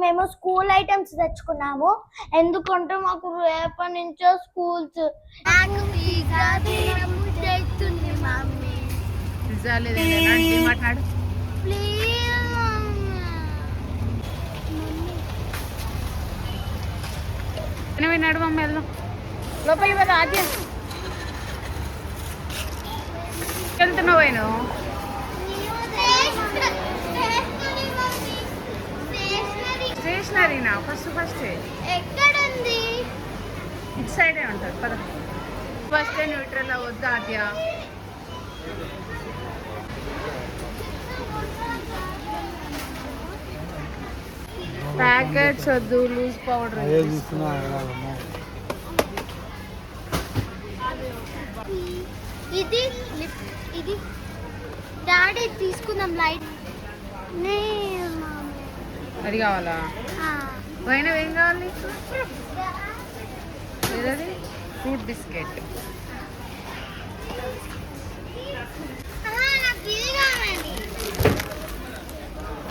మేము school items తెచ్చుకున్నాము. ఎందుకంటే మాకు రేపటి నుంచో స్కూల్స్. నాకు పిజ్జా తినబుద్ధి మమ్మీ. పిజ్జా లేదండి, మాట్లాడు ప్లీజ్ మమ్మీ. నడు మమ్మీ, వెళ్దాం లోపలికి వెళ్దాం. ఆద్య వెళ్తున్నావు పోయిను స్టేషనరీనా? ఫస్ట్ ఎక్కడుంది? ఇటు సైడే ఉంటుంది పద. ఫస్ట్ న్యూట్రల్ వద్దు ఆద్య. ప్యాకెట్స్ వద్దు, లూజ్ పౌడర్. ఇది డాడీ తీసుకుందాం లైట్. అది కావాలా? పైన ఏం కావాలి? ఏదది? ఫ్రూట్ బిస్కెట్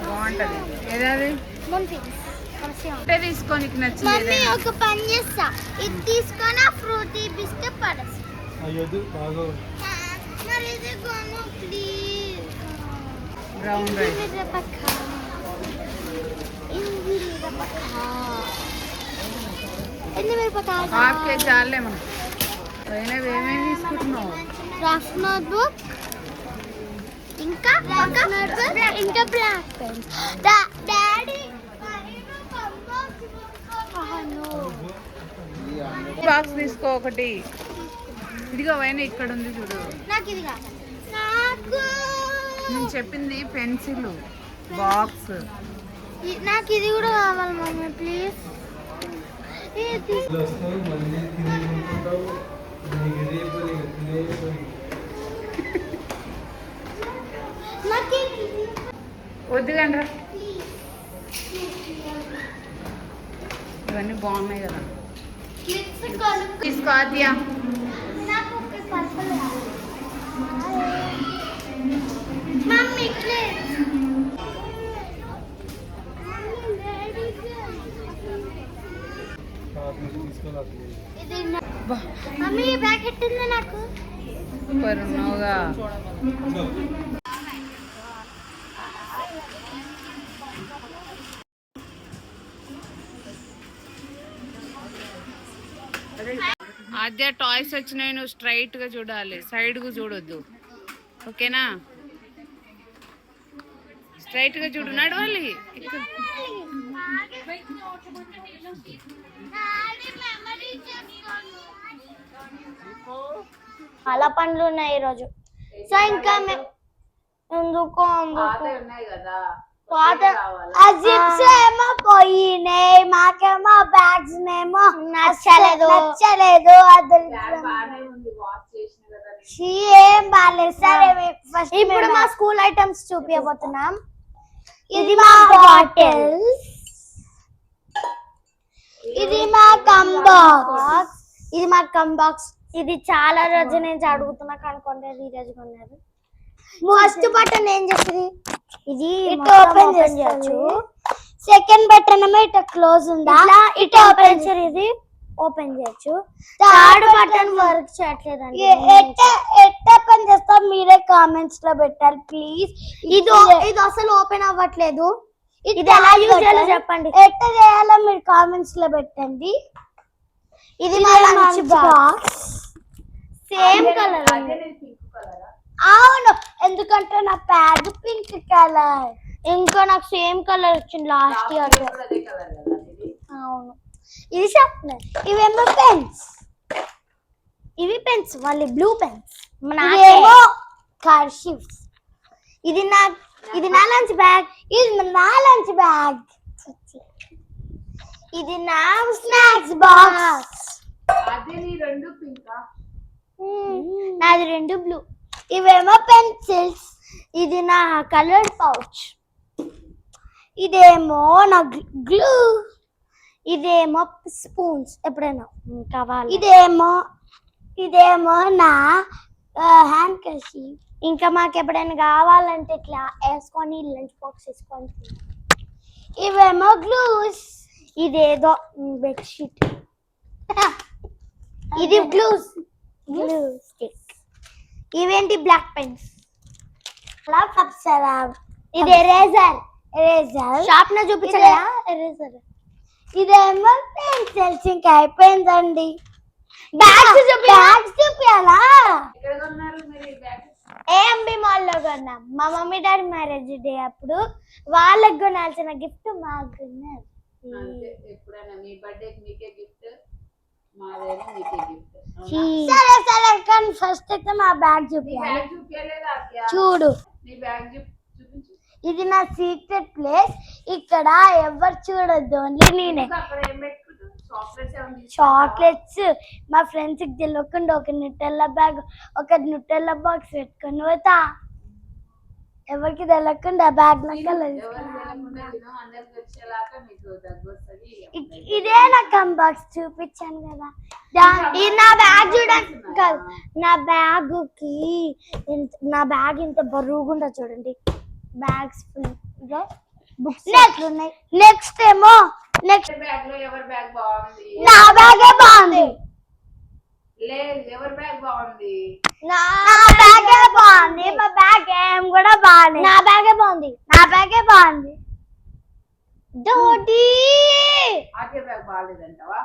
బాగుంటది. ఏదది? అంటే తీసుకోనికి నచ్చింది. ఒక పని చేస్తా, ఇది తీసుకొని ఆ ఫ్రూటీ బిస్కెట్ పడేస్తా. బ్రౌన్ రైస్ హాఫ్ కేజీ చాలే మనం. పైన ఏమేమి తీసుకుంటున్నావు? రఫ్ నోట్ బుక్, ఇంకా బ్లాక్ పెన్. డాడీ బాక్స్ తీసుకో ఒకటి. ఇదిగో పైన ఇక్కడ ఉంది చూడు. నాకు ఇది కావాలి. నాకు నేను చెప్పింది పెన్సిల్ బాక్స్. నాకు ఇది కూడా కావాలి మమ్మీ ప్లీజ్. వద్దు కండ్రా, ఇవన్నీ బాగున్నాయి కదా. తీసుకో ఆద్య. మమ్మీ మమ్మీ ప్యాకెట్ ఉంది నాకు. సూపర్ ఉన్నావుగా. ఆద్య టాయ్స్ వచ్చినాయి, నువ్వు స్ట్రైట్ గా చూడాలి, సైడ్ కు చూడొద్దు. ఓకేనా? స్ట్రైట్ గా చూడు, నడవాలి. చాలా పనులు ఉన్నాయి ఈరోజు. సో ఇంకా ఎందుకో జిప్స్ ఏమో పోయినాయి, మాకేమో బ్యాగ్స్ ఏమో నచ్చలేదు. ఏం బాగాలేదు. సరే ఇప్పుడు మా స్కూల్ ఐటమ్స్ చూపించబోతున్నాం. ఇది మా బాటిల్స్, ఇది మా కంబాక్స్, ఇది చాలా రోజు నుంచి అడుగుతున్నా కనుకోండి, ఈ రోజు కొన్నారు. ఫస్ట్ బటన్ ఏం చేస్తుంది? ఇది ఇట్లా ఓపెన్ చేయొచ్చు. సెకండ్ బటన్ ఏమో ఇట్లా క్లోజ్ ఉందా, ఇట్లా ఓపెన్ చేసి ఇది ఓపెన్ చేయొచ్చు. థర్డ్ బటన్ వర్క్ చేయట్లేదండి. ఎట్లా ఓపెన్ చేస్తా మీరే కామెంట్స్ లో పెట్టాలి ప్లీజ్. ఇది అసలు ఓపెన్ అవ్వట్లేదు. ఇది ఎలా యూజ్ చేయాలో చెప్పండి. ఎట్లా చేయాలో మీరు కామెంట్స్ లో పెట్టండి. ఇది మా లంచ్ బాక్స్, సేమ్ కలర్. అవును, ఎందుకంటే నా ప్యాడ్ పింక్ కలర్, ఇంకా నాకు సేమ్ కలర్ వచ్చింది లాస్ట్ ఇయర్. అవును, ఇది షార్ప్నర్. ఇవేమో పెన్స్, ఇవి పెన్స్, మళ్ళీ బ్లూ పెన్స్. ఇవేమో కర్షిప్స్. ఇది నా లంచ్ బ్యాగ్, ఇది నా స్నాక్స్ బాక్స్. నాది రెండు బ్లూ. ఇవేమో పెన్సిల్స్, ఇది నా కలర్ పౌచ్. ఇదేమో నా గ్లూ, ఇదేమో స్పూన్స్ ఎప్పుడైనా కావాలి. ఇదేమో నా హ్యాండ్ కర్చీఫ్. ఇంకా మాకు ఎప్పుడైనా కావాలంటే ఇట్లా వేసుకొని లంచ్ బాక్స్ వేసుకొని. ఇవేమో గ్లూస్, ఇదేదో బెడ్షీట్, ఇది గ్లూస్ గ్లూ స్టిక్, ఇవేంటి బ్లాక్ పెన్స్, అప్సరా, ఇది ఎరేజర్ షార్ప్నర్ చూపించగా ఎరేజర్, ఇదేమో పెన్సిల్స్. ఇంకా అయిపోయిందండి. బ్యాగ్స్ చూపించాలా? ఏఎంబి మాల్ లో కొన్నాం. మా మమ్మీ డాడీ మ్యారేజ్ డే అప్పుడు వాళ్ళకి కొనాల్సిన గిఫ్ట్ మాకు కొన్నారు. సరే సరే కానీ ఫస్ట్ అయితే మా బ్యాగ్ చూపించాలి. చూడు, ఇది నా సీక్రెట్ ప్లేస్. ఇక్కడ ఎవరు చూడొద్దు, ఓన్లీ నేనే. చాక్లెట్స్ మా ఫ్రెండ్స్ కి తెలియకుండా ఒక న్యూటెల్లా బ్యాగ్, ఒక న్యూటెల్లా బాక్స్ పెట్టుకొని పోతా. ఎవరికి తెలియకుండా బ్యాగ్ ఇదే నా కంబాక్స్ చూపించాను కదా. ఇది నా బ్యాగ్ చూడండి. నా బ్యాగ్ కి నా బ్యాగ్ ఇంత బరువుగా చూడండి. బ్యాగ్స్ ఫుల్ బుక్స్ ఉన్నాయి. నెక్స్ట్ ఏమో నెక్స్ట్ బ్యాగ్ లో ఎవరి బ్యాగ్ బాగుంది? నా బ్యాగే బాగుంది. లేదు, ఎవరి బ్యాగ్ బాగుంది? నా బ్యాగే బాగుంది. మా బ్యాగ్ ఏం కూడా బాగుంది. నా బ్యాగే బాగుంది. నా బ్యాగే బాగుంది. డాడీ ఆకే బ్యాగ్ బాగలేదంటావా?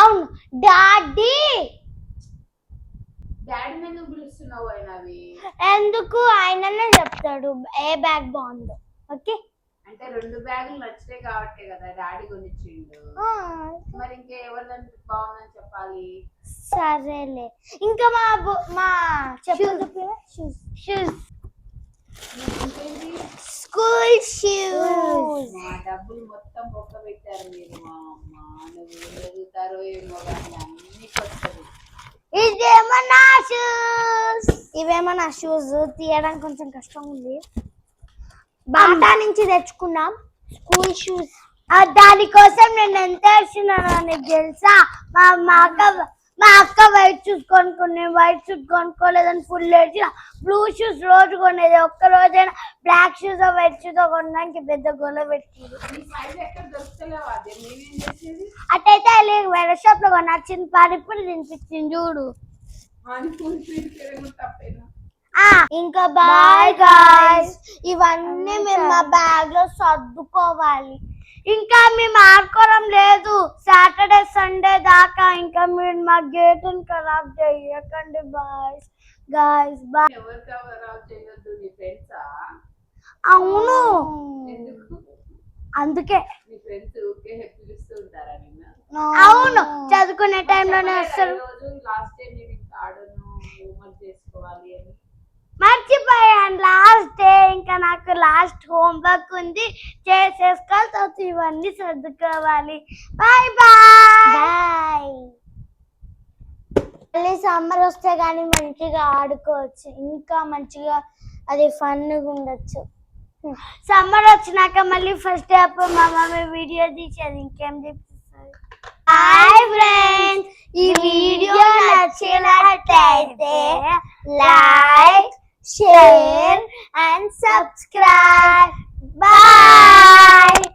అవును డాడీ. డాడీ నన్ను పిలుస్తున్నావు అయినవి ఎందుకు? ఆయననే చెప్తాడు ఏ బ్యాగ్ బాగుందో. ఓకే, అంటే రెండు బ్యాగులు నచ్చితే కాబట్టి కదా డాడీ కొనిచ్చిండు. మరి ఇంకా ఎవరిదంటే బాగుందని చెప్పాలి. సరేలే. ఇంకా మా షూస్ స్కూల్ షూస్. మా డబ్బులు మొత్తం బొక్క పెట్టారు మీరు. మా అమ్మ నువ్వు ఎదుగుతారో ఏమో కానీ అన్ని కొత్తది. ఇదేమో నా షూస్. ఇవేమో నా షూస్. తీయడానికి కొంచెం కష్టం ఉంది. బాటా నుంచి తెచ్చుకున్నాం స్కూల్ షూస్. దానికోసం నేను ఎంత వేసినానో నీకు తెలుసా? మా అక్క వైట్ షూస్ కొనుక్కుని వైట్ షూస్ కొనుక్కోలేదని ఫుల్ వేసిన. బ్లూ షూస్ రోజు కొనేది. ఒక్క రోజైనా బ్లాక్ షూస్ వైట్ షూస్ కొనడానికి పెద్ద గొల్ల పెట్టింది. అట్టయితే వేరే షాప్ లో కొనొచ్చింది. పానీపూరి తినిపించింది చూడు. ఇంకా బాయ్ గాయ్స్. ఇవన్నీ మేము మా బ్యాగ్ లో సర్దుకోవాలి. ఇంకా మేము ఆడుకోవడం లేదు సాటర్డే సండే దాకా. ఇంకా మీరు మా గేట్ ఖరాబ్ చేయకండి బాయ్స్. Guys bye. అవును, అందుకే అవును చదువుకునే టైంలోనే వస్తారు. మర్చిపోయాను లాస్ట్ డే. ఇంకా నాకు లాస్ట్ హోంవర్క్ ఉంది, చేసేసుకోవాలి. తర్వాత ఇవన్నీ సర్దుకోవాలి. Bye bye. మళ్ళీ సమ్మర్ వస్తే గానీ మంచిగా ఆడుకోవచ్చు. ఇంకా మంచిగా అది ఫన్గా ఉండొచ్చు. సమ్మర్ వచ్చినాక మళ్ళీ ఫస్ట్ డే అప్పుడు మా మమ్మీ వీడియో తీసేది. ఇంకేం చూపిస్తుంది. హాయ్ ఫ్రెండ్స్, ఈ వీడియో నచ్చినట్లయితే like, share and subscribe. Bye.